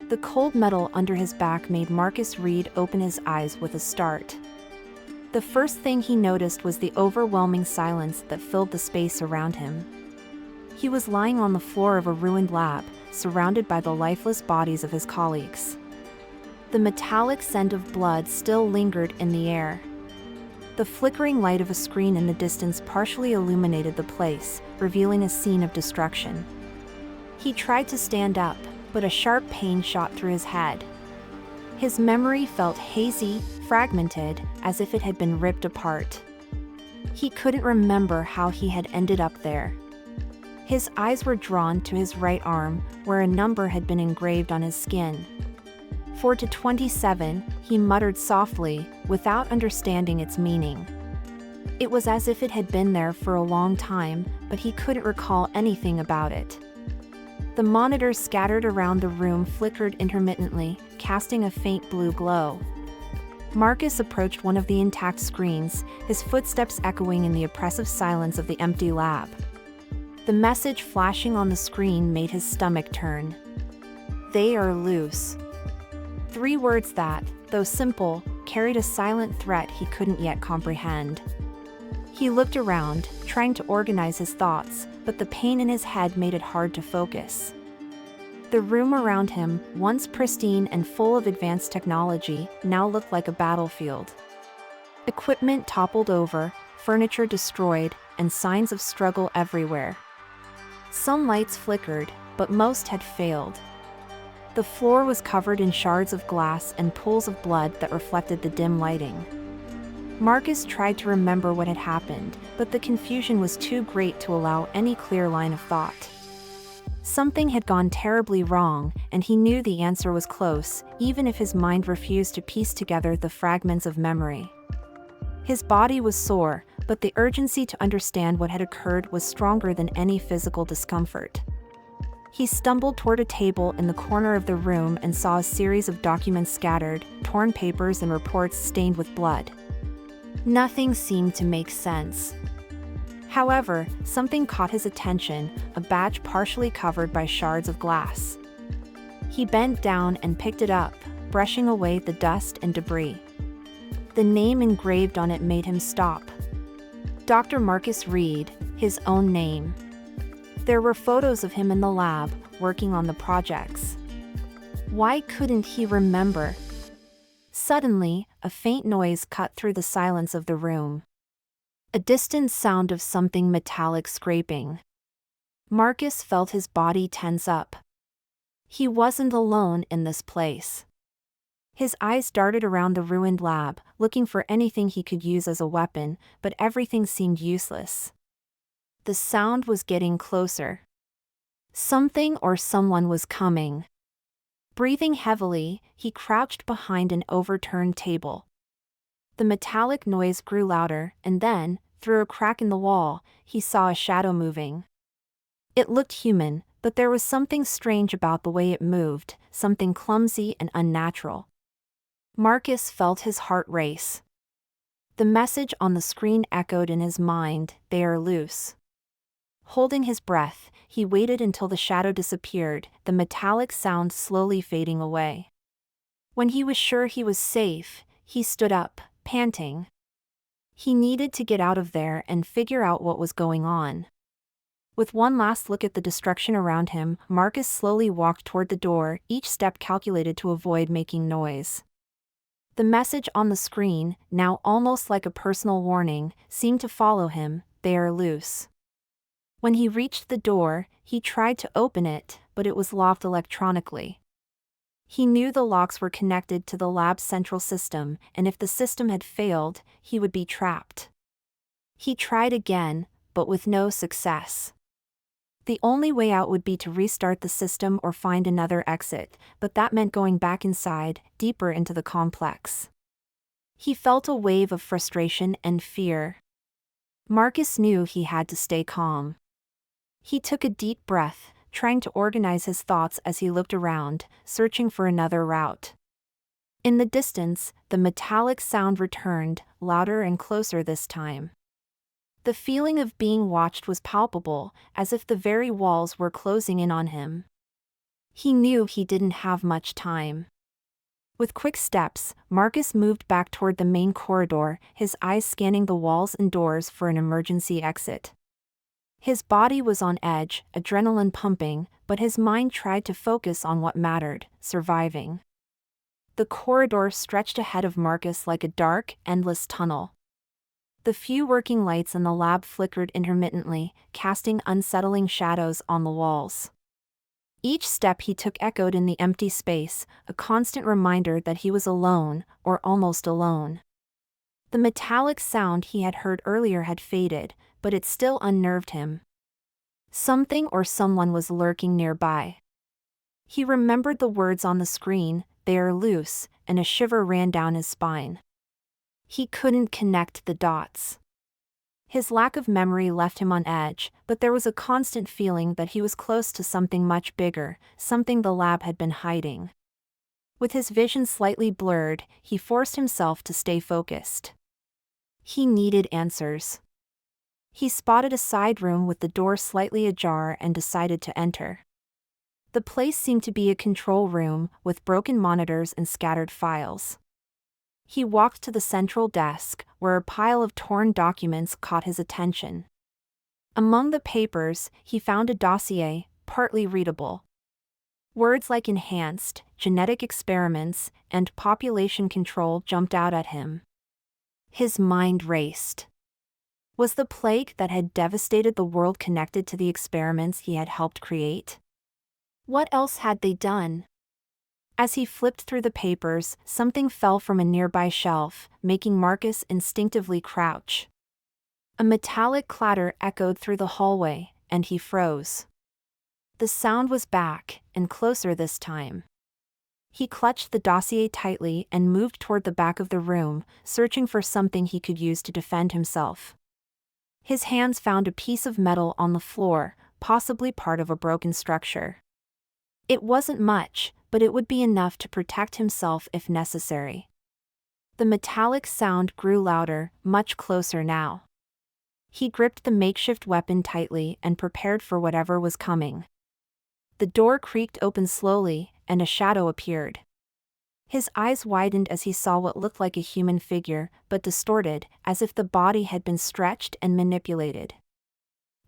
The cold metal under his back made Marcus Reed open his eyes with a start. The first thing he noticed was the overwhelming silence that filled the space around him. He was lying on the floor of a ruined lab, surrounded by the lifeless bodies of his colleagues. The metallic scent of blood still lingered in the air. The flickering light of a screen in the distance partially illuminated the place, revealing a scene of destruction. He tried to stand up, but a sharp pain shot through his head. His memory felt hazy, fragmented, as if it had been ripped apart. He couldn't remember how he had ended up there. His eyes were drawn to his right arm, where a number had been engraved on his skin. 4-27, he muttered softly, without understanding its meaning. It was as if it had been there for a long time, but he couldn't recall anything about it. The monitors scattered around the room flickered intermittently, casting a faint blue glow. Marcus approached one of the intact screens, his footsteps echoing in the oppressive silence of the empty lab. The message flashing on the screen made his stomach turn. "They are loose." 3 words that, though simple, carried a silent threat he couldn't yet comprehend. He looked around, trying to organize his thoughts, but the pain in his head made it hard to focus. The room around him, once pristine and full of advanced technology, now looked like a battlefield. Equipment toppled over, furniture destroyed, and signs of struggle everywhere. Some lights flickered, but most had failed. The floor was covered in shards of glass and pools of blood that reflected the dim lighting. Marcus tried to remember what had happened, but the confusion was too great to allow any clear line of thought. Something had gone terribly wrong, and he knew the answer was close, even if his mind refused to piece together the fragments of memory. His body was sore, but the urgency to understand what had occurred was stronger than any physical discomfort. He stumbled toward a table in the corner of the room and saw a series of documents scattered, torn papers and reports stained with blood. Nothing seemed to make sense. However, something caught his attention, a badge partially covered by shards of glass. He bent down and picked it up, brushing away the dust and debris. The name engraved on it made him stop. Dr. Marcus Reed, his own name. There were photos of him in the lab, working on the projects. Why couldn't he remember? Suddenly, a faint noise cut through the silence of the room. A distant sound of something metallic scraping. Marcus felt his body tense up. He wasn't alone in this place. His eyes darted around the ruined lab, looking for anything he could use as a weapon, but everything seemed useless. The sound was getting closer. Something or someone was coming. Breathing heavily, he crouched behind an overturned table. The metallic noise grew louder, and then, through a crack in the wall, he saw a shadow moving. It looked human, but there was something strange about the way it moved, something clumsy and unnatural. Marcus felt his heart race. The message on the screen echoed in his mind, "They are loose." Holding his breath, he waited until the shadow disappeared, the metallic sound slowly fading away. When he was sure he was safe, he stood up, panting. He needed to get out of there and figure out what was going on. With one last look at the destruction around him, Marcus slowly walked toward the door, each step calculated to avoid making noise. The message on the screen, now almost like a personal warning, seemed to follow him, "They are loose." When he reached the door, he tried to open it, but it was locked electronically. He knew the locks were connected to the lab's central system, and if the system had failed, he would be trapped. He tried again, but with no success. The only way out would be to restart the system or find another exit, but that meant going back inside, deeper into the complex. He felt a wave of frustration and fear. Marcus knew he had to stay calm. He took a deep breath, trying to organize his thoughts as he looked around, searching for another route. In the distance, the metallic sound returned, louder and closer this time. The feeling of being watched was palpable, as if the very walls were closing in on him. He knew he didn't have much time. With quick steps, Marcus moved back toward the main corridor, his eyes scanning the walls and doors for an emergency exit. His body was on edge, adrenaline pumping, but his mind tried to focus on what mattered: surviving. The corridor stretched ahead of Marcus like a dark, endless tunnel. The few working lights in the lab flickered intermittently, casting unsettling shadows on the walls. Each step he took echoed in the empty space, a constant reminder that he was alone, or almost alone. The metallic sound he had heard earlier had faded, but it still unnerved him. Something or someone was lurking nearby. He remembered the words on the screen, "They are loose," and a shiver ran down his spine. He couldn't connect the dots. His lack of memory left him on edge, but there was a constant feeling that he was close to something much bigger, something the lab had been hiding. With his vision slightly blurred, he forced himself to stay focused. He needed answers. He spotted a side room with the door slightly ajar and decided to enter. The place seemed to be a control room, with broken monitors and scattered files. He walked to the central desk, where a pile of torn documents caught his attention. Among the papers, he found a dossier, partly readable. Words like enhanced, genetic experiments, and population control jumped out at him. His mind raced. Was the plague that had devastated the world connected to the experiments he had helped create? What else had they done? As he flipped through the papers, something fell from a nearby shelf, making Marcus instinctively crouch. A metallic clatter echoed through the hallway, and he froze. The sound was back, and closer this time. He clutched the dossier tightly and moved toward the back of the room, searching for something he could use to defend himself. His hands found a piece of metal on the floor, possibly part of a broken structure. It wasn't much, but it would be enough to protect himself if necessary. The metallic sound grew louder, much closer now. He gripped the makeshift weapon tightly and prepared for whatever was coming. The door creaked open slowly, and a shadow appeared. His eyes widened as he saw what looked like a human figure, but distorted, as if the body had been stretched and manipulated.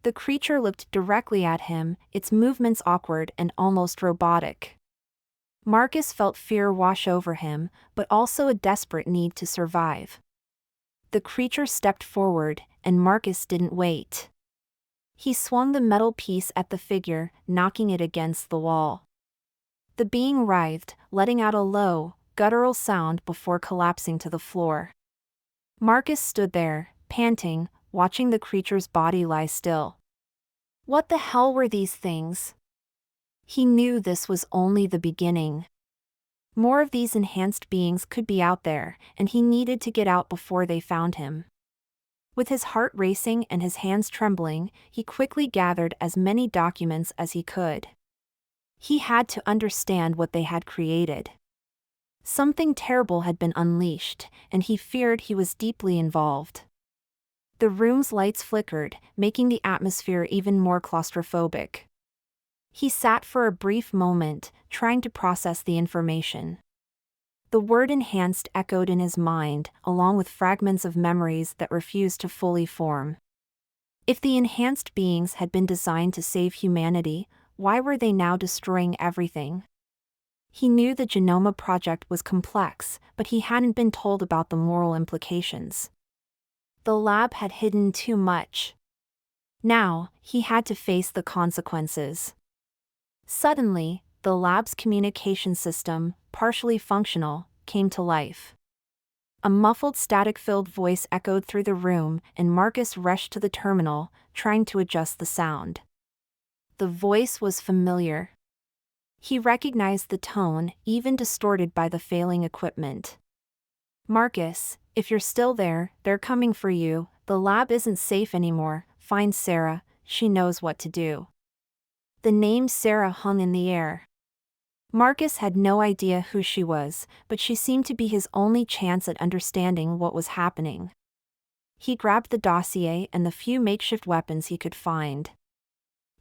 The creature looked directly at him, its movements awkward and almost robotic. Marcus felt fear wash over him, but also a desperate need to survive. The creature stepped forward, and Marcus didn't wait. He swung the metal piece at the figure, knocking it against the wall. The being writhed, letting out a low, guttural sound before collapsing to the floor. Marcus stood there, panting, watching the creature's body lie still. What the hell were these things? He knew this was only the beginning. More of these enhanced beings could be out there, and he needed to get out before they found him. With his heart racing and his hands trembling, he quickly gathered as many documents as he could. He had to understand what they had created. Something terrible had been unleashed, and he feared he was deeply involved. The room's lights flickered, making the atmosphere even more claustrophobic. He sat for a brief moment, trying to process the information. The word enhanced echoed in his mind, along with fragments of memories that refused to fully form. If the enhanced beings had been designed to save humanity, why were they now destroying everything? He knew the Genoma Project was complex, but he hadn't been told about the moral implications. The lab had hidden too much. Now, he had to face the consequences. Suddenly, the lab's communication system, partially functional, came to life. A muffled static-filled voice echoed through the room, and Marcus rushed to the terminal, trying to adjust the sound. The voice was familiar. He recognized the tone, even distorted by the failing equipment. "Marcus, if you're still there, they're coming for you. The lab isn't safe anymore. Find Sarah, she knows what to do." The name Sarah hung in the air. Marcus had no idea who she was, but she seemed to be his only chance at understanding what was happening. He grabbed the dossier and the few makeshift weapons he could find.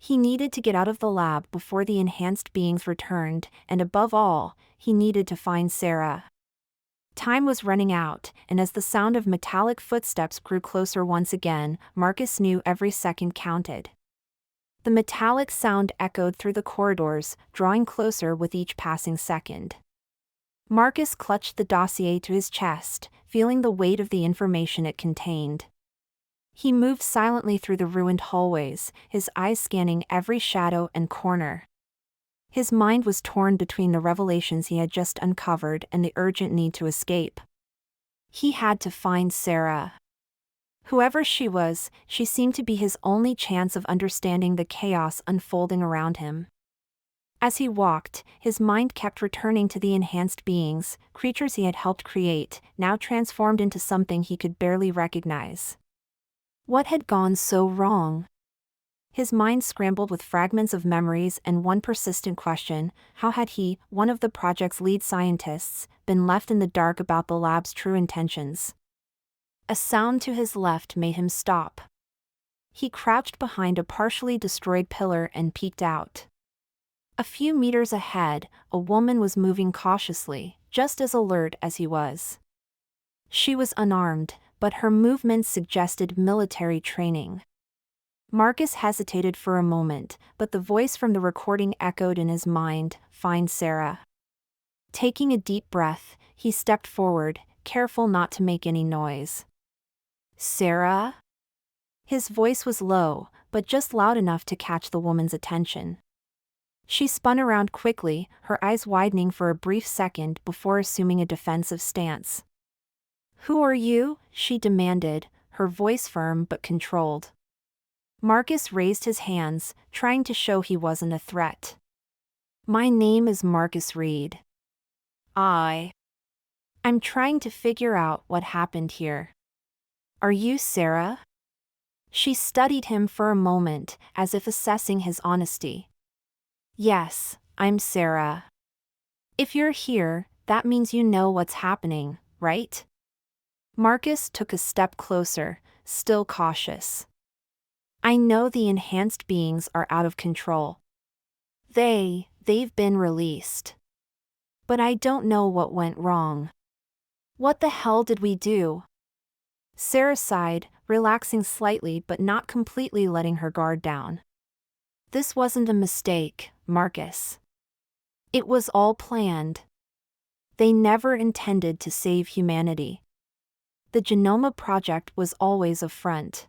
He needed to get out of the lab before the enhanced beings returned, and above all, he needed to find Sarah. Time was running out, and as the sound of metallic footsteps grew closer once again, Marcus knew every second counted. The metallic sound echoed through the corridors, drawing closer with each passing second. Marcus clutched the dossier to his chest, feeling the weight of the information it contained. He moved silently through the ruined hallways, his eyes scanning every shadow and corner. His mind was torn between the revelations he had just uncovered and the urgent need to escape. He had to find Sarah. Whoever she was, she seemed to be his only chance of understanding the chaos unfolding around him. As he walked, his mind kept returning to the enhanced beings, creatures he had helped create, now transformed into something he could barely recognize. What had gone so wrong? His mind scrambled with fragments of memories and one persistent question: how had he, one of the project's lead scientists, been left in the dark about the lab's true intentions? A sound to his left made him stop. He crouched behind a partially destroyed pillar and peeked out. A few meters ahead, a woman was moving cautiously, just as alert as he was. She was unarmed, but her movements suggested military training. Marcus hesitated for a moment, but the voice from the recording echoed in his mind: "Find Sarah." Taking a deep breath, he stepped forward, careful not to make any noise. "Sarah?" His voice was low, but just loud enough to catch the woman's attention. She spun around quickly, her eyes widening for a brief second before assuming a defensive stance. "Who are you?" she demanded, her voice firm but controlled. Marcus raised his hands, trying to show he wasn't a threat. "My name is Marcus Reed. I'm trying to figure out what happened here. Are you Sarah?" She studied him for a moment, as if assessing his honesty. "Yes, I'm Sarah. If you're here, that means you know what's happening, right?" Marcus took a step closer, still cautious. "I know the enhanced beings are out of control. They've been released. But I don't know what went wrong. What the hell did we do?" Sarah sighed, relaxing slightly but not completely letting her guard down. "This wasn't a mistake, Marcus. It was all planned. They never intended to save humanity. The Genoma Project was always a front.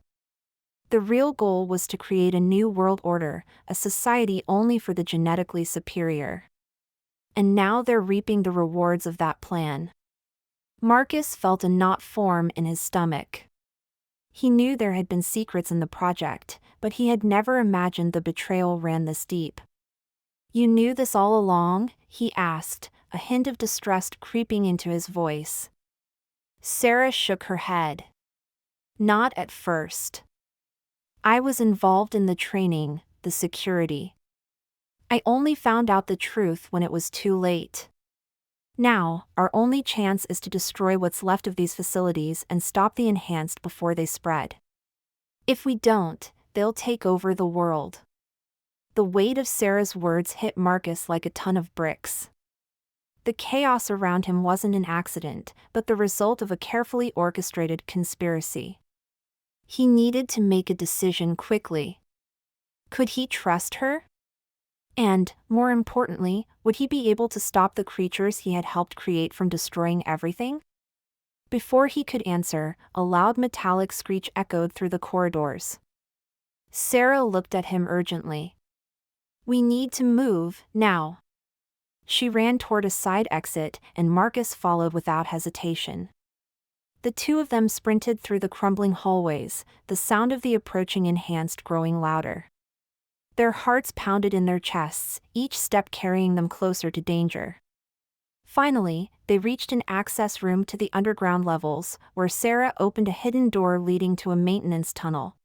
The real goal was to create a new world order, a society only for the genetically superior. And now they're reaping the rewards of that plan." Marcus felt a knot form in his stomach. He knew there had been secrets in the project, but he had never imagined the betrayal ran this deep. "You knew this all along?" he asked, a hint of distrust creeping into his voice. Sarah shook her head. "Not at first. I was involved in the training, the security. I only found out the truth when it was too late. Now, our only chance is to destroy what's left of these facilities and stop the enhanced before they spread. If we don't, they'll take over the world." The weight of Sarah's words hit Marcus like a ton of bricks. The chaos around him wasn't an accident, but the result of a carefully orchestrated conspiracy. He needed to make a decision quickly. Could he trust her? And, more importantly, would he be able to stop the creatures he had helped create from destroying everything? Before he could answer, a loud metallic screech echoed through the corridors. Sarah looked at him urgently. "We need to move, now." She ran toward a side exit, and Marcus followed without hesitation. The two of them sprinted through the crumbling hallways, the sound of the approaching enhanced growing louder. Their hearts pounded in their chests, each step carrying them closer to danger. Finally, they reached an access room to the underground levels, where Sarah opened a hidden door leading to a maintenance tunnel.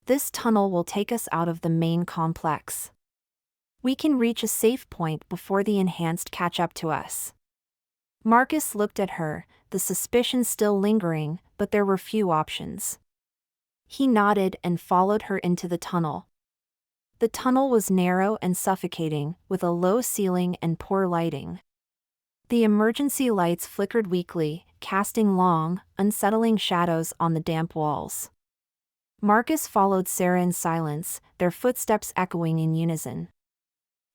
"This tunnel will take us out of the main complex. We can reach a safe point before the enhanced catch up to us." Marcus looked at her, the suspicion still lingering, but there were few options. He nodded and followed her into the tunnel. The tunnel was narrow and suffocating, with a low ceiling and poor lighting. The emergency lights flickered weakly, casting long, unsettling shadows on the damp walls. Marcus followed Sarah in silence, their footsteps echoing in unison.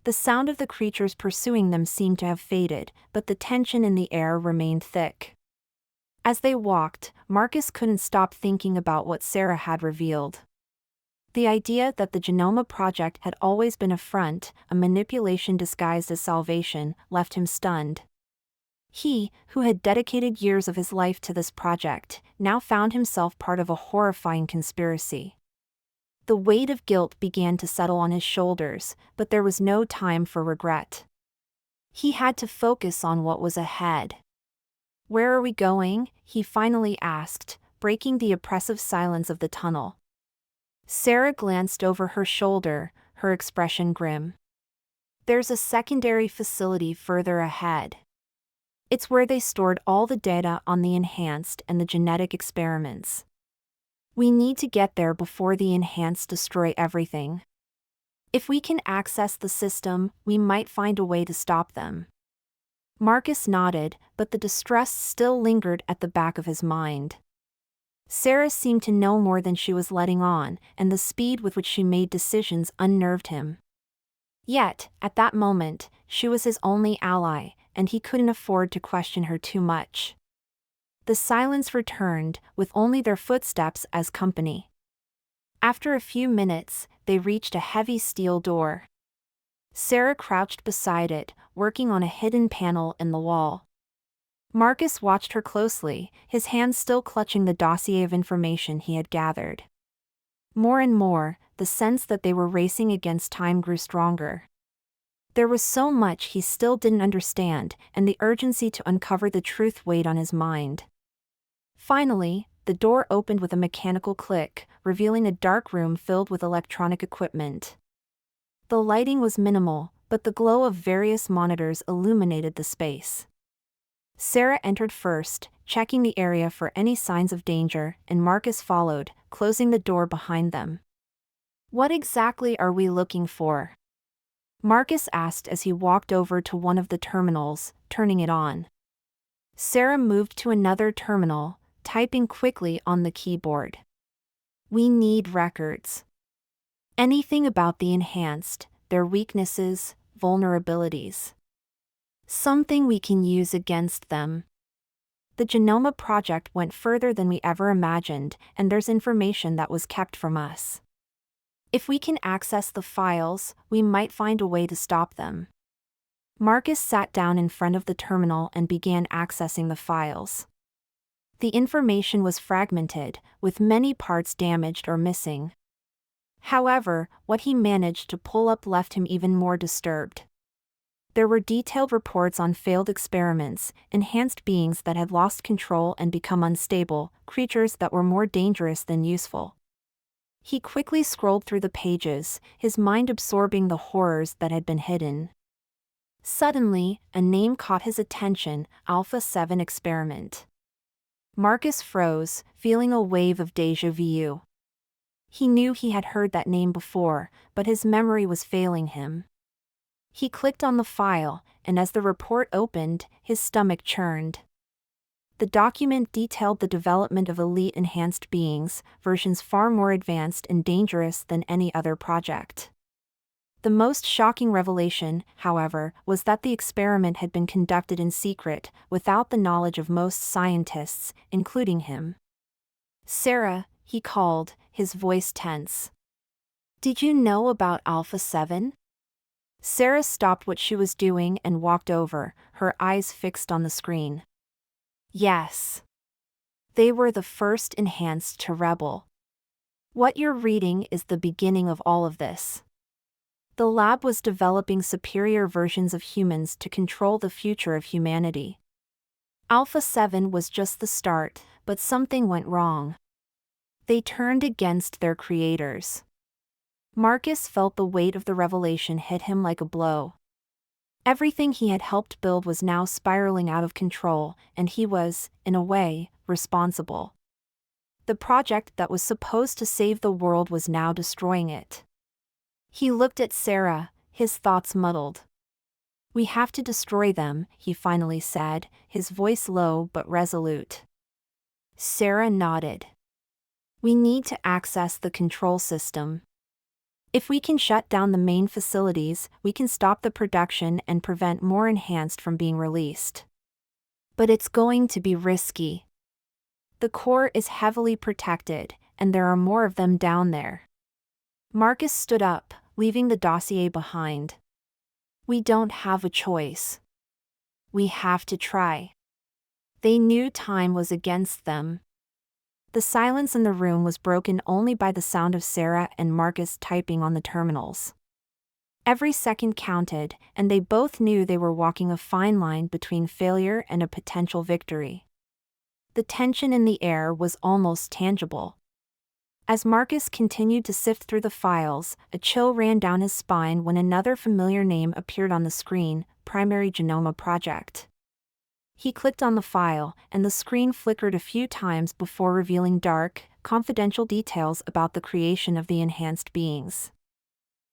The sound of the creatures pursuing them seemed to have faded, but the tension in the air remained thick. As they walked, Marcus couldn't stop thinking about what Sarah had revealed. The idea that the Genoma Project had always been a front, a manipulation disguised as salvation, left him stunned. He, who had dedicated years of his life to this project, now found himself part of a horrifying conspiracy. The weight of guilt began to settle on his shoulders, but there was no time for regret. He had to focus on what was ahead. "Where are we going?" he finally asked, breaking the oppressive silence of the tunnel. Sarah glanced over her shoulder, her expression grim. "There's a secondary facility further ahead. It's where they stored all the data on the enhanced and the genetic experiments. We need to get there before the enhanced destroy everything. If we can access the system, we might find a way to stop them." Marcus nodded, but the distress still lingered at the back of his mind. Sarah seemed to know more than she was letting on, and the speed with which she made decisions unnerved him. Yet, at that moment, she was his only ally, and he couldn't afford to question her too much. The silence returned, with only their footsteps as company. After a few minutes, they reached a heavy steel door. Sarah crouched beside it, working on a hidden panel in the wall. Marcus watched her closely, his hands still clutching the dossier of information he had gathered. More and more, the sense that they were racing against time grew stronger. There was so much he still didn't understand, and the urgency to uncover the truth weighed on his mind. Finally, the door opened with a mechanical click, revealing a dark room filled with electronic equipment. The lighting was minimal, but the glow of various monitors illuminated the space. Sarah entered first, checking the area for any signs of danger, and Marcus followed, closing the door behind them. "What exactly are we looking for?" Marcus asked as he walked over to one of the terminals, turning it on. Sarah moved to another terminal, typing quickly on the keyboard. "We need records. Anything about the enhanced, their weaknesses, vulnerabilities. Something we can use against them." The Genoma Project went further than we ever imagined, and there's information that was kept from us. If we can access the files, we might find a way to stop them. Marcus sat down in front of the terminal and began accessing the files. The information was fragmented, with many parts damaged or missing. However, what he managed to pull up left him even more disturbed. There were detailed reports on failed experiments, enhanced beings that had lost control and become unstable, creatures that were more dangerous than useful. He quickly scrolled through the pages, his mind absorbing the horrors that had been hidden. Suddenly, a name caught his attention: Alpha 7 experiment. Marcus froze, feeling a wave of déjà vu. He knew he had heard that name before, but his memory was failing him. He clicked on the file, and as the report opened, his stomach churned. The document detailed the development of elite enhanced beings, versions far more advanced and dangerous than any other project. The most shocking revelation, however, was that the experiment had been conducted in secret, without the knowledge of most scientists, including him. "Sarah," he called, his voice tense. "Did you know about Alpha 7? Sarah stopped what she was doing and walked over, her eyes fixed on the screen. "Yes. They were the first enhanced to rebel. What you're reading is the beginning of all of this. The lab was developing superior versions of humans to control the future of humanity. Alpha 7 was just the start, but something went wrong. They turned against their creators." Marcus felt the weight of the revelation hit him like a blow. Everything he had helped build was now spiraling out of control, and he was, in a way, responsible. The project that was supposed to save the world was now destroying it. He looked at Sarah, his thoughts muddled. "We have to destroy them," he finally said, his voice low but resolute. Sarah nodded. "We need to access the control system. If we can shut down the main facilities, we can stop the production and prevent more enhanced from being released. But it's going to be risky. The core is heavily protected, and there are more of them down there." Marcus stood up, leaving the dossier behind. "We don't have a choice. We have to try." They knew time was against them. The silence in the room was broken only by the sound of Sarah and Marcus typing on the terminals. Every second counted, and they both knew they were walking a fine line between failure and a potential victory. The tension in the air was almost tangible. As Marcus continued to sift through the files, a chill ran down his spine when another familiar name appeared on the screen: Primary Genoma Project. He clicked on the file, and the screen flickered a few times before revealing dark, confidential details about the creation of the enhanced beings.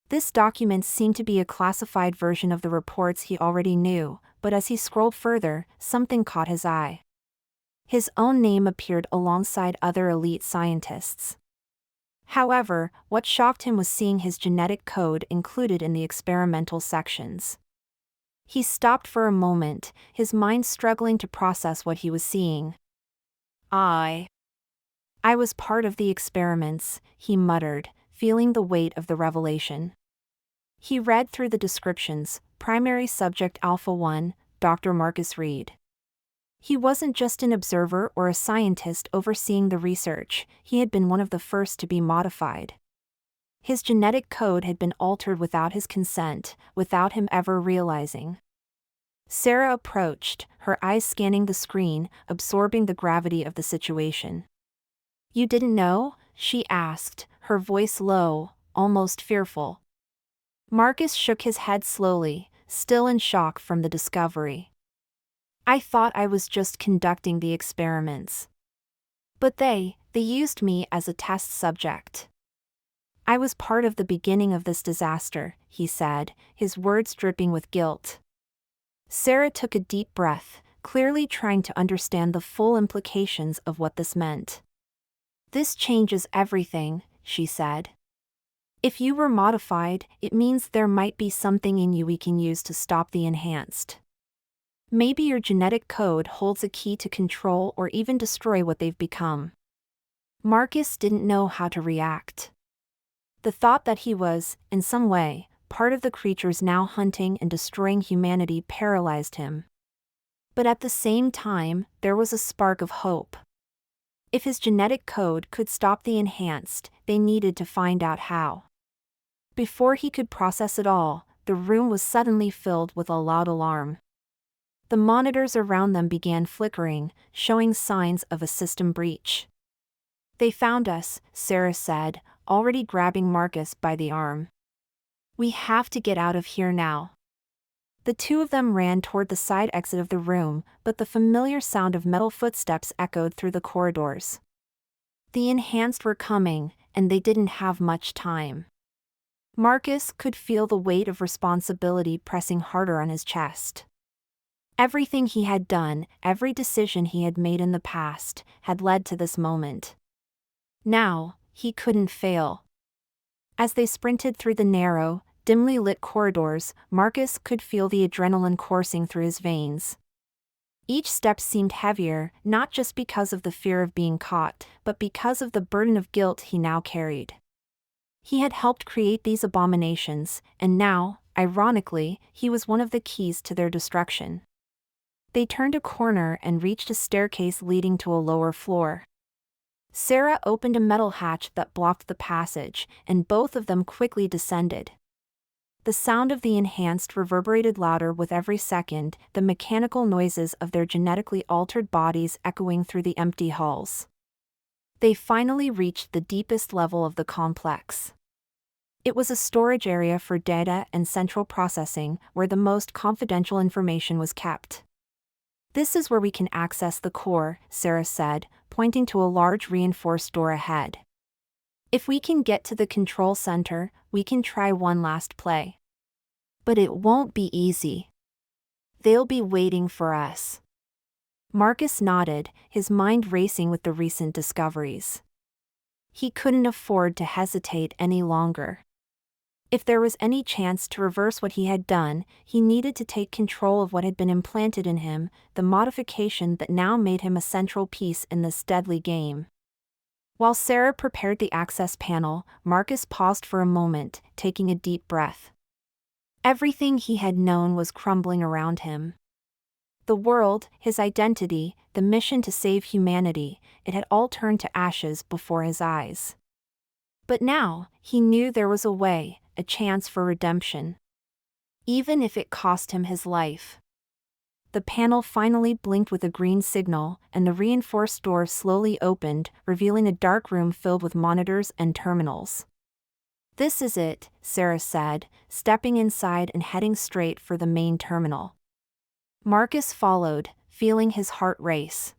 This document seemed to be a classified version of the reports he already knew, but as he scrolled further, something caught his eye. His own name appeared alongside other elite scientists. However, what shocked him was seeing his genetic code included in the experimental sections. He stopped for a moment, his mind struggling to process what he was seeing. I was part of the experiments," he muttered, feeling the weight of the revelation. He read through the descriptions: Primary Subject Alpha 1, Dr. Marcus Reed. He wasn't just an observer or a scientist overseeing the research, he had been one of the first to be modified. His genetic code had been altered without his consent, without him ever realizing. Sarah approached, her eyes scanning the screen, absorbing the gravity of the situation. "You didn't know?" she asked, her voice low, almost fearful. Marcus shook his head slowly, still in shock from the discovery. "I thought I was just conducting the experiments. But they used me as a test subject. I was part of the beginning of this disaster," he said, his words dripping with guilt. Sarah took a deep breath, clearly trying to understand the full implications of what this meant. "This changes everything," she said. "If you were modified, it means there might be something in you we can use to stop the enhanced. Maybe your genetic code holds a key to control or even destroy what they've become." Marcus didn't know how to react. The thought that he was, in some way, part of the creatures now hunting and destroying humanity paralyzed him. But at the same time, there was a spark of hope. If his genetic code could stop the enhanced, they needed to find out how. Before he could process it all, the room was suddenly filled with a loud alarm. The monitors around them began flickering, showing signs of a system breach. "They found us," Sarah said, already grabbing Marcus by the arm. "We have to get out of here now." The two of them ran toward the side exit of the room, but the familiar sound of metal footsteps echoed through the corridors. The enhanced were coming, and they didn't have much time. Marcus could feel the weight of responsibility pressing harder on his chest. Everything he had done, every decision he had made in the past, had led to this moment. Now, he couldn't fail. As they sprinted through the narrow, dimly lit corridors, Marcus could feel the adrenaline coursing through his veins. Each step seemed heavier, not just because of the fear of being caught, but because of the burden of guilt he now carried. He had helped create these abominations, and now, ironically, he was one of the keys to their destruction. They turned a corner and reached a staircase leading to a lower floor. Sarah opened a metal hatch that blocked the passage, and both of them quickly descended. The sound of the enhanced reverberated louder with every second, the mechanical noises of their genetically altered bodies echoing through the empty halls. They finally reached the deepest level of the complex. It was a storage area for data and central processing, where the most confidential information was kept. "This is where we can access the core," Sarah said, pointing to a large reinforced door ahead. "If we can get to the control center, we can try one last play. But it won't be easy. They'll be waiting for us. Marcus nodded, his mind racing with the recent discoveries. He couldn't afford to hesitate any longer. If there was any chance to reverse what he had done, he needed to take control of what had been implanted in him, the modification that now made him a central piece in this deadly game. While Sarah prepared the access panel, Marcus paused for a moment, taking a deep breath. Everything he had known was crumbling around him. The world, his identity, the mission to save humanity, it had all turned to ashes before his eyes. But now, he knew there was a way, a chance for redemption. Even if it cost him his life. The panel finally blinked with a green signal, and the reinforced door slowly opened, revealing a dark room filled with monitors and terminals. "This is it," Sarah said, stepping inside and heading straight for the main terminal. Marcus followed, feeling his heart race.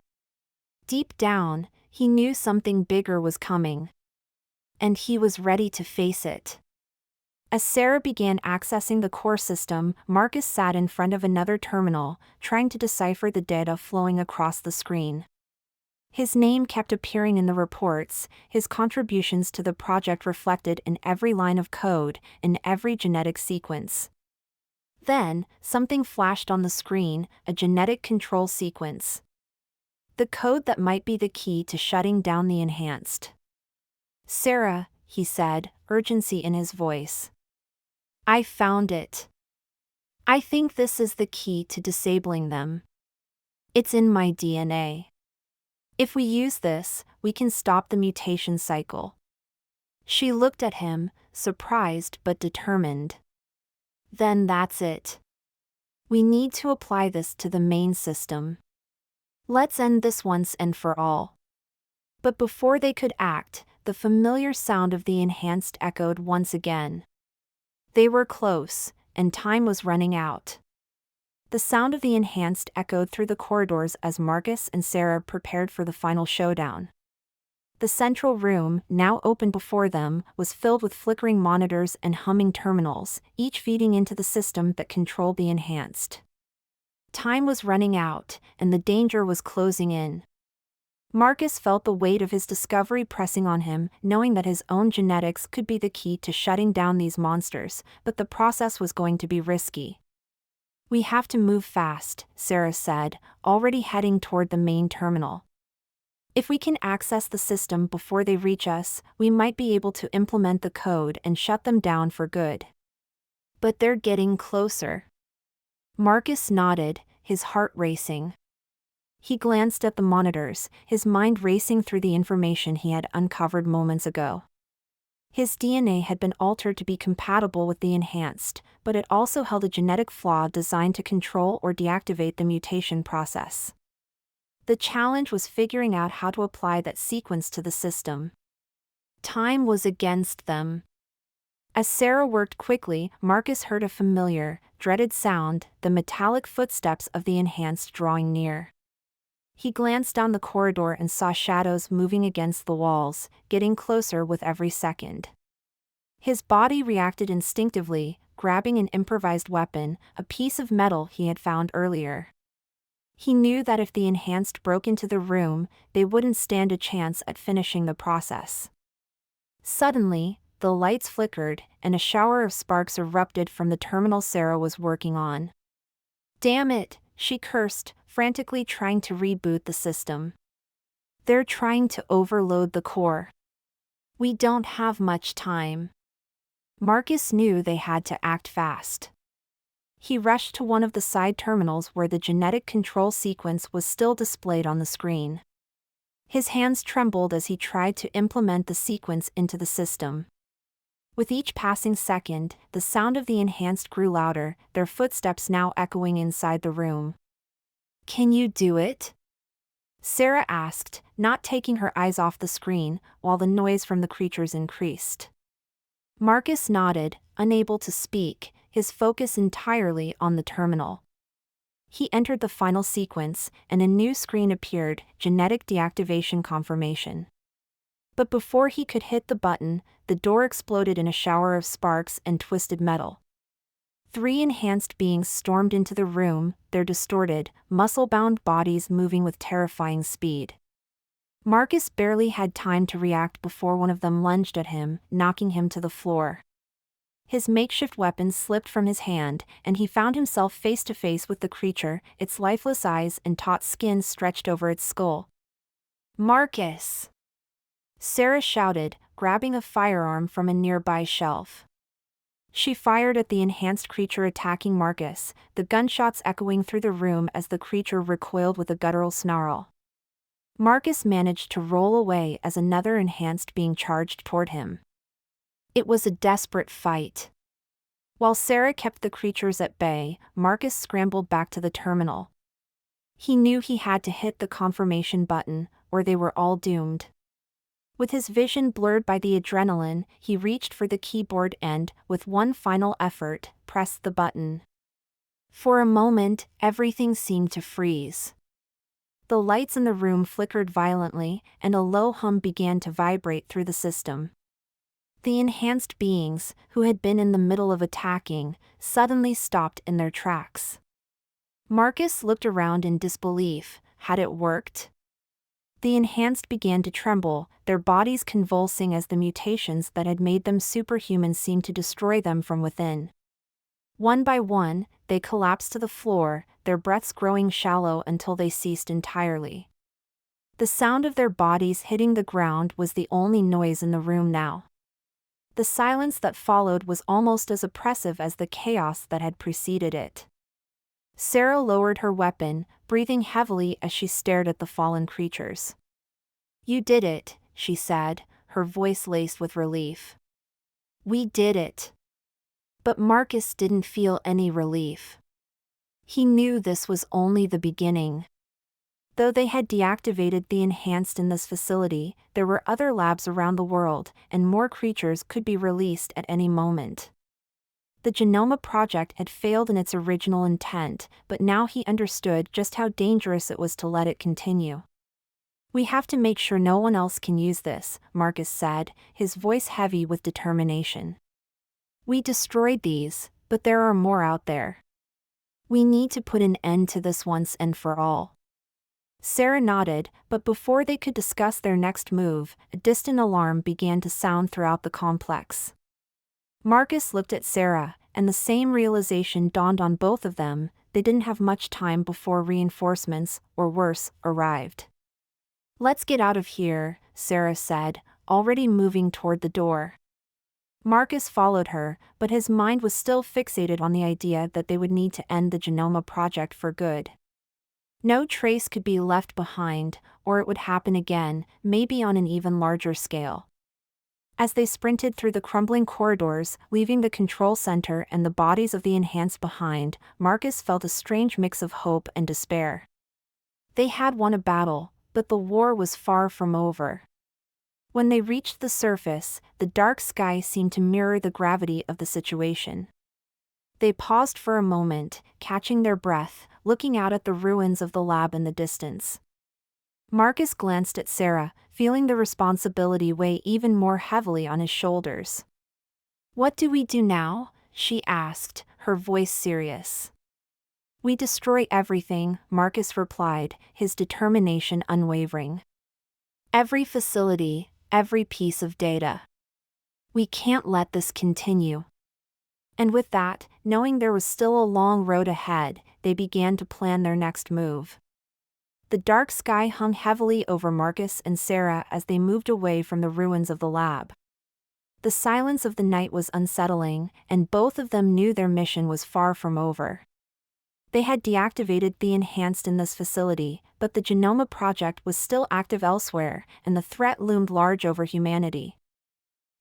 Deep down, he knew something bigger was coming. And he was ready to face it. As Sarah began accessing the core system, Marcus sat in front of another terminal, trying to decipher the data flowing across the screen. His name kept appearing in the reports, his contributions to the project reflected in every line of code, in every genetic sequence. Then, something flashed on the screen, a genetic control sequence. The code that might be the key to shutting down the enhanced. "Sarah," he said, urgency in his voice. "I found it. I think this is the key to disabling them. It's in my DNA. If we use this, we can stop the mutation cycle." She looked at him, surprised but determined. "Then that's it. We need to apply this to the main system. Let's end this once and for all." But before they could act, the familiar sound of the enhanced echoed once again. They were close, and time was running out. The sound of the enhanced echoed through the corridors as Marcus and Sarah prepared for the final showdown. The central room, now open before them, was filled with flickering monitors and humming terminals, each feeding into the system that controlled the enhanced. Time was running out, and the danger was closing in. Marcus felt the weight of his discovery pressing on him, knowing that his own genetics could be the key to shutting down these monsters, but the process was going to be risky. "We have to move fast," Sarah said, already heading toward the main terminal. "If we can access the system before they reach us, we might be able to implement the code and shut them down for good." "But they're getting closer." Marcus nodded, his heart racing. He glanced at the monitors, his mind racing through the information he had uncovered moments ago. His DNA had been altered to be compatible with the enhanced, but it also held a genetic flaw designed to control or deactivate the mutation process. The challenge was figuring out how to apply that sequence to the system. Time was against them. As Sarah worked quickly, Marcus heard a familiar, dreaded sound, the metallic footsteps of the enhanced drawing near. He glanced down the corridor and saw shadows moving against the walls, getting closer with every second. His body reacted instinctively, grabbing an improvised weapon, a piece of metal he had found earlier. He knew that if the enhanced broke into the room, they wouldn't stand a chance at finishing the process. Suddenly, the lights flickered, and a shower of sparks erupted from the terminal Sarah was working on. "Damn it," she cursed, frantically trying to reboot the system. "They're trying to overload the core. We don't have much time." Marcus knew they had to act fast. He rushed to one of the side terminals where the genetic control sequence was still displayed on the screen. His hands trembled as he tried to implement the sequence into the system. With each passing second, the sound of the enhanced grew louder, their footsteps now echoing inside the room. "Can you do it?" Sarah asked, not taking her eyes off the screen, while the noise from the creatures increased. Marcus nodded, unable to speak, his focus entirely on the terminal. He entered the final sequence, and a new screen appeared, genetic deactivation confirmation. But before he could hit the button, the door exploded in a shower of sparks and twisted metal. 3 enhanced beings stormed into the room, their distorted, muscle-bound bodies moving with terrifying speed. Marcus barely had time to react before one of them lunged at him, knocking him to the floor. His makeshift weapon slipped from his hand, and he found himself face to face with the creature, its lifeless eyes and taut skin stretched over its skull. "Marcus!" Sarah shouted, grabbing a firearm from a nearby shelf. She fired at the enhanced creature attacking Marcus, the gunshots echoing through the room as the creature recoiled with a guttural snarl. Marcus managed to roll away as another enhanced being charged toward him. It was a desperate fight. While Sarah kept the creatures at bay, Marcus scrambled back to the terminal. He knew he had to hit the confirmation button, or they were all doomed. With his vision blurred by the adrenaline, he reached for the keyboard and, with one final effort, pressed the button. For a moment, everything seemed to freeze. The lights in the room flickered violently, and a low hum began to vibrate through the system. The enhanced beings, who had been in the middle of attacking, suddenly stopped in their tracks. Marcus looked around in disbelief. Had it worked? The enhanced began to tremble, their bodies convulsing as the mutations that had made them superhuman seemed to destroy them from within. One by one, they collapsed to the floor, their breaths growing shallow until they ceased entirely. The sound of their bodies hitting the ground was the only noise in the room now. The silence that followed was almost as oppressive as the chaos that had preceded it. Sarah lowered her weapon, breathing heavily as she stared at the fallen creatures. "You did it," she said, her voice laced with relief. "We did it." But Marcus didn't feel any relief. He knew this was only the beginning. Though they had deactivated the enhanced in this facility, there were other labs around the world, and more creatures could be released at any moment. The Genoma Project had failed in its original intent, but now he understood just how dangerous it was to let it continue. "We have to make sure no one else can use this," Marcus said, his voice heavy with determination. "We destroyed these, but there are more out there. We need to put an end to this once and for all." Sarah nodded, but before they could discuss their next move, a distant alarm began to sound throughout the complex. Marcus looked at Sarah, and the same realization dawned on both of them: they didn't have much time before reinforcements, or worse, arrived. "Let's get out of here," Sarah said, already moving toward the door. Marcus followed her, but his mind was still fixated on the idea that they would need to end the Genoma Project for good. No trace could be left behind, or it would happen again, maybe on an even larger scale. As they sprinted through the crumbling corridors, leaving the control center and the bodies of the enhanced behind, Marcus felt a strange mix of hope and despair. They had won a battle, but the war was far from over. When they reached the surface, the dark sky seemed to mirror the gravity of the situation. They paused for a moment, catching their breath, looking out at the ruins of the lab in the distance. Marcus glanced at Sarah, feeling the responsibility weigh even more heavily on his shoulders. "What do we do now?" she asked, her voice serious. "We destroy everything," Marcus replied, his determination unwavering. "Every facility, every piece of data. We can't let this continue." And with that, knowing there was still a long road ahead, they began to plan their next move. The dark sky hung heavily over Marcus and Sarah as they moved away from the ruins of the lab. The silence of the night was unsettling, and both of them knew their mission was far from over. They had deactivated the enhanced in this facility, but the Genoma Project was still active elsewhere, and the threat loomed large over humanity.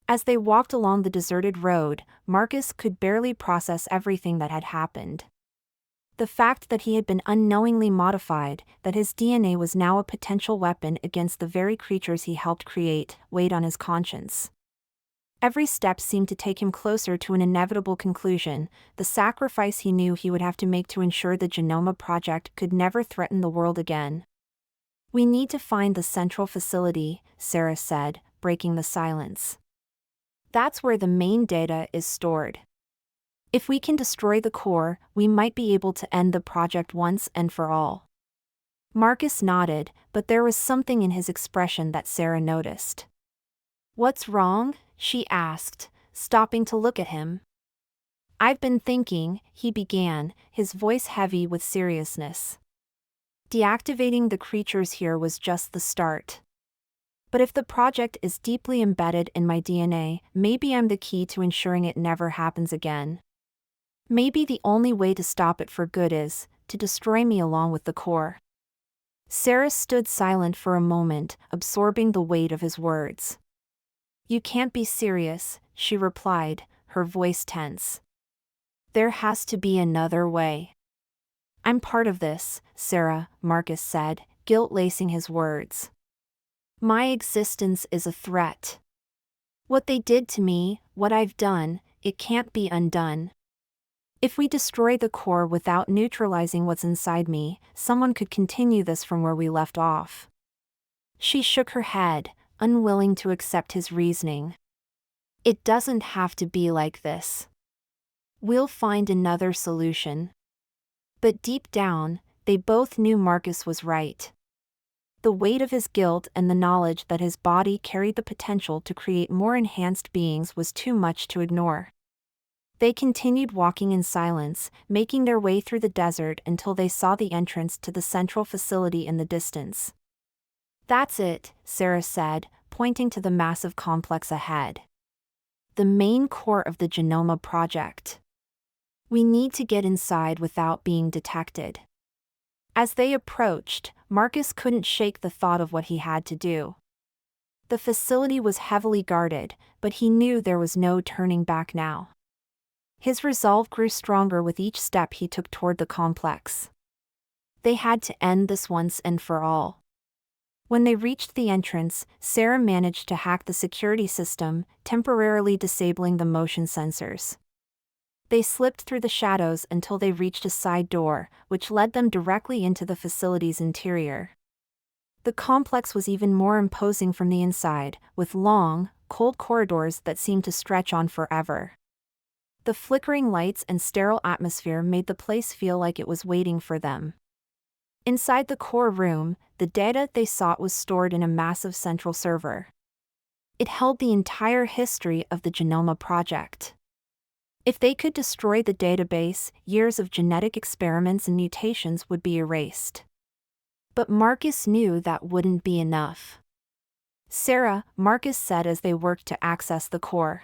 As they walked along the deserted road, Marcus could barely process everything that had happened. The fact that he had been unknowingly modified, that his DNA was now a potential weapon against the very creatures he helped create, weighed on his conscience. Every step seemed to take him closer to an inevitable conclusion, the sacrifice he knew he would have to make to ensure the Genoma Project could never threaten the world again. "We need to find the central facility," Sarah said, breaking the silence. That's where the main data is stored. If we can destroy the core, we might be able to end the project once and for all. Marcus nodded, but there was something in his expression that Sarah noticed. "What's wrong?" she asked, stopping to look at him. "I've been thinking," he began, his voice heavy with seriousness. "Deactivating the creatures here was just the start. But if the project is deeply embedded in my DNA, maybe I'm the key to ensuring it never happens again. Maybe the only way to stop it for good is to destroy me along with the core." Sarah stood silent for a moment, absorbing the weight of his words. "You can't be serious," she replied, her voice tense. "There has to be another way." "I'm part of this, Sarah," Marcus said, guilt-lacing his words. "My existence is a threat. What they did to me, what I've done, it can't be undone. If we destroy the core without neutralizing what's inside me, someone could continue this from where we left off." She shook her head, unwilling to accept his reasoning. "It doesn't have to be like this. We'll find another solution." But deep down, they both knew Marcus was right. The weight of his guilt and the knowledge that his body carried the potential to create more enhanced beings was too much to ignore. They continued walking in silence, making their way through the desert until they saw the entrance to the central facility in the distance. "That's it," Sarah said, pointing to the massive complex ahead. "The main core of the Genoma Project. We need to get inside without being detected." As they approached, Marcus couldn't shake the thought of what he had to do. The facility was heavily guarded, but he knew there was no turning back now. His resolve grew stronger with each step he took toward the complex. They had to end this once and for all. When they reached the entrance, Sarah managed to hack the security system, temporarily disabling the motion sensors. They slipped through the shadows until they reached a side door, which led them directly into the facility's interior. The complex was even more imposing from the inside, with long, cold corridors that seemed to stretch on forever. The flickering lights and sterile atmosphere made the place feel like it was waiting for them. Inside the core room, the data they sought was stored in a massive central server. It held the entire history of the Genoma Project. If they could destroy the database, years of genetic experiments and mutations would be erased. But Marcus knew that wouldn't be enough. "Sarah," Marcus said as they worked to access the core.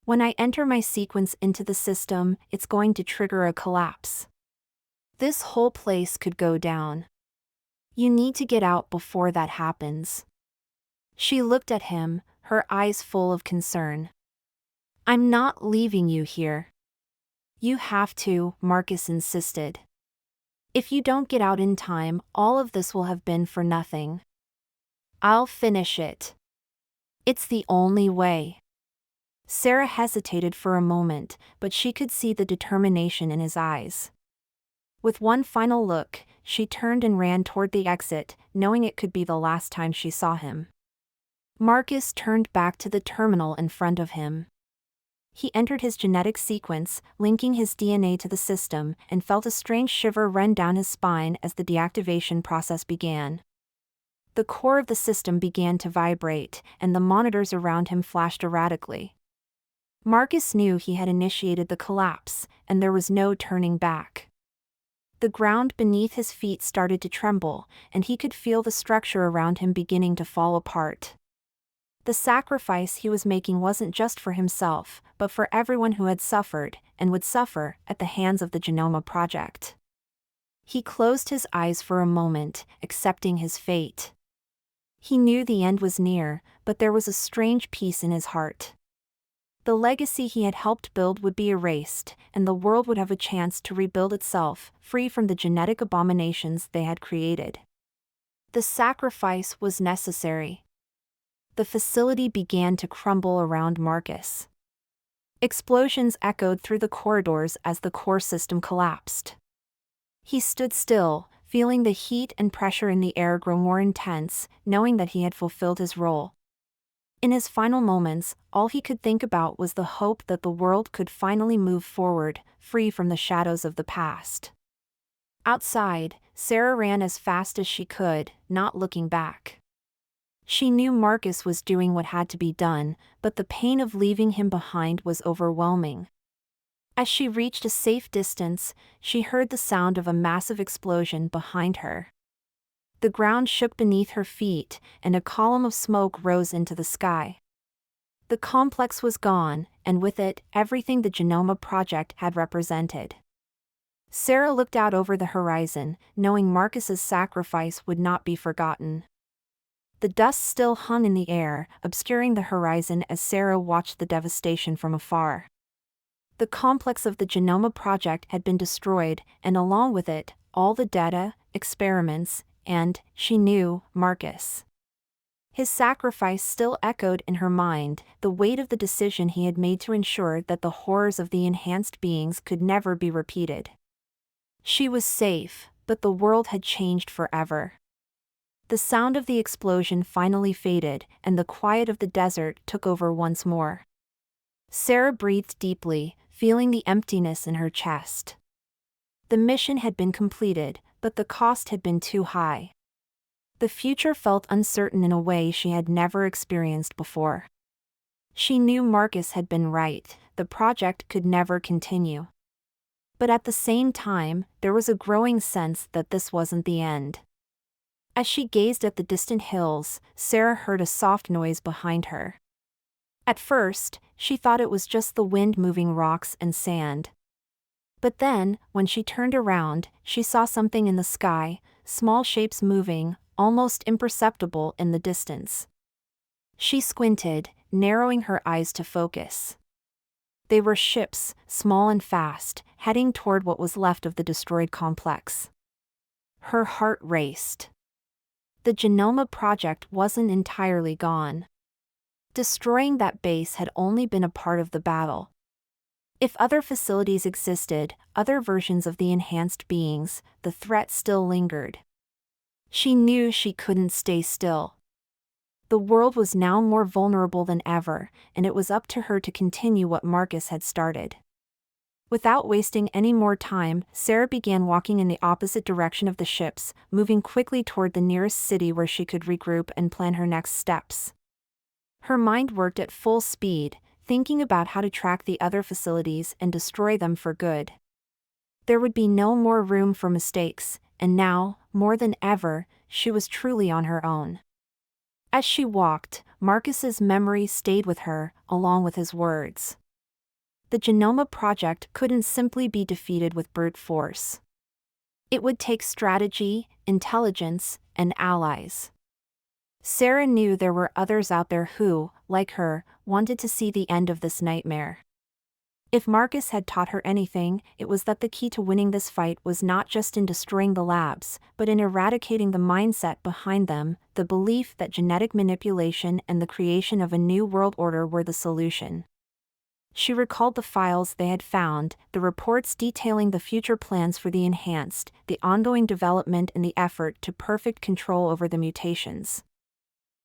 "When I enter my sequence into the system, it's going to trigger a collapse. This whole place could go down. You need to get out before that happens." She looked at him, her eyes full of concern. "I'm not leaving you here." "You have to," Marcus insisted. "If you don't get out in time, all of this will have been for nothing." "I'll finish it. It's the only way." Sarah hesitated for a moment, but she could see the determination in his eyes. With one final look, she turned and ran toward the exit, knowing it could be the last time she saw him. Marcus turned back to the terminal in front of him. He entered his genetic sequence, linking his DNA to the system, and felt a strange shiver run down his spine as the deactivation process began. The core of the system began to vibrate, and the monitors around him flashed erratically. Marcus knew he had initiated the collapse, and there was no turning back. The ground beneath his feet started to tremble, and he could feel the structure around him beginning to fall apart. The sacrifice he was making wasn't just for himself, but for everyone who had suffered, and would suffer, at the hands of the Genoma Project. He closed his eyes for a moment, accepting his fate. He knew the end was near, but there was a strange peace in his heart. The legacy he had helped build would be erased, and the world would have a chance to rebuild itself, free from the genetic abominations they had created. The sacrifice was necessary. The facility began to crumble around Marcus. Explosions echoed through the corridors as the core system collapsed. He stood still, feeling the heat and pressure in the air grow more intense, knowing that he had fulfilled his role. In his final moments, all he could think about was the hope that the world could finally move forward, free from the shadows of the past. Outside, Sarah ran as fast as she could, not looking back. She knew Marcus was doing what had to be done, but the pain of leaving him behind was overwhelming. As she reached a safe distance, she heard the sound of a massive explosion behind her. The ground shook beneath her feet, and a column of smoke rose into the sky. The complex was gone, and with it, everything the Genoma Project had represented. Sarah looked out over the horizon, knowing Marcus's sacrifice would not be forgotten. The dust still hung in the air, obscuring the horizon as Sarah watched the devastation from afar. The complex of the Genoma Project had been destroyed, and along with it, all the data, experiments, and, she knew, Marcus. His sacrifice still echoed in her mind, the weight of the decision he had made to ensure that the horrors of the enhanced beings could never be repeated. She was safe, but the world had changed forever. The sound of the explosion finally faded, and the quiet of the desert took over once more. Sarah breathed deeply, feeling the emptiness in her chest. The mission had been completed, but the cost had been too high. The future felt uncertain in a way she had never experienced before. She knew Marcus had been right, the project could never continue. But at the same time, there was a growing sense that this wasn't the end. As she gazed at the distant hills, Sarah heard a soft noise behind her. At first, she thought it was just the wind moving rocks and sand. But then, when she turned around, she saw something in the sky, small shapes moving, almost imperceptible in the distance. She squinted, narrowing her eyes to focus. They were ships, small and fast, heading toward what was left of the destroyed complex. Her heart raced. The Genoma Project wasn't entirely gone. Destroying that base had only been a part of the battle. If other facilities existed, other versions of the enhanced beings, the threat still lingered. She knew she couldn't stay still. The world was now more vulnerable than ever, and it was up to her to continue what Marcus had started. Without wasting any more time, Sarah began walking in the opposite direction of the ships, moving quickly toward the nearest city where she could regroup and plan her next steps. Her mind worked at full speed, thinking about how to track the other facilities and destroy them for good. There would be no more room for mistakes, and now, more than ever, she was truly on her own. As she walked, Marcus's memory stayed with her, along with his words. The Genoma Project couldn't simply be defeated with brute force. It would take strategy, intelligence, and allies. Sarah knew there were others out there who, like her, wanted to see the end of this nightmare. If Marcus had taught her anything, it was that the key to winning this fight was not just in destroying the labs, but in eradicating the mindset behind them, the belief that genetic manipulation and the creation of a new world order were the solution. She recalled the files they had found, the reports detailing the future plans for the enhanced, the ongoing development and the effort to perfect control over the mutations.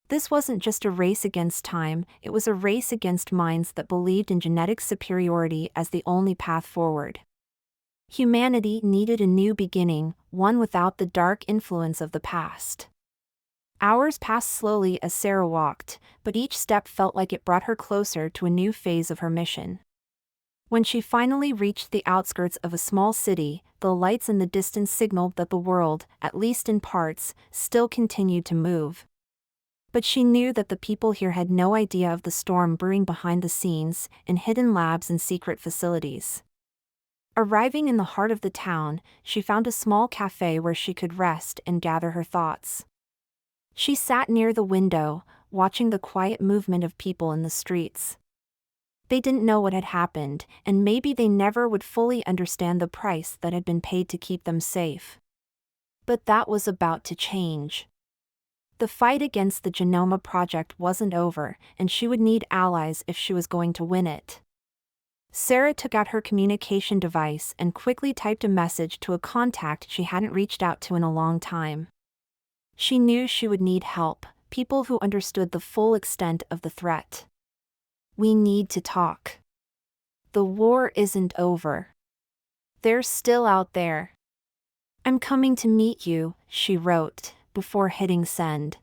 This wasn't just a race against time, it was a race against minds that believed in genetic superiority as the only path forward. Humanity needed a new beginning, one without the dark influence of the past. Hours passed slowly as Sarah walked, but each step felt like it brought her closer to a new phase of her mission. When she finally reached the outskirts of a small city, the lights in the distance signaled that the world, at least in parts, still continued to move. But she knew that the people here had no idea of the storm brewing behind the scenes, in hidden labs and secret facilities. Arriving in the heart of the town, she found a small cafe where she could rest and gather her thoughts. She sat near the window, watching the quiet movement of people in the streets. They didn't know what had happened, and maybe they never would fully understand the price that had been paid to keep them safe. But that was about to change. The fight against the Genoma Project wasn't over, and she would need allies if she was going to win it. Sarah took out her communication device and quickly typed a message to a contact she hadn't reached out to in a long time. She knew she would need help, people who understood the full extent of the threat. We need to talk. The war isn't over. They're still out there. I'm coming to meet you, she wrote, before hitting send.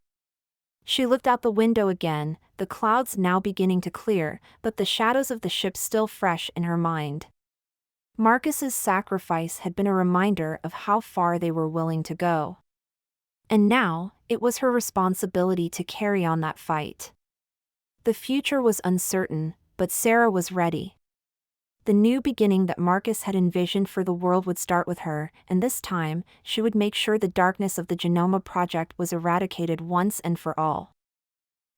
She looked out the window again, the clouds now beginning to clear, but the shadows of the ship still fresh in her mind. Marcus's sacrifice had been a reminder of how far they were willing to go. And now, it was her responsibility to carry on that fight. The future was uncertain, but Sarah was ready. The new beginning that Marcus had envisioned for the world would start with her, and this time, she would make sure the darkness of the Genoma Project was eradicated once and for all.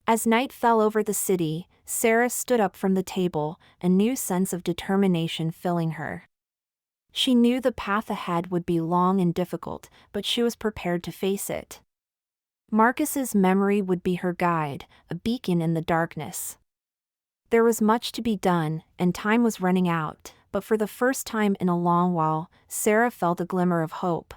As night fell over the city, Sarah stood up from the table, a new sense of determination filling her. She knew the path ahead would be long and difficult, but she was prepared to face it. Marcus's memory would be her guide, a beacon in the darkness. There was much to be done, and time was running out, but for the first time in a long while, Sarah felt a glimmer of hope.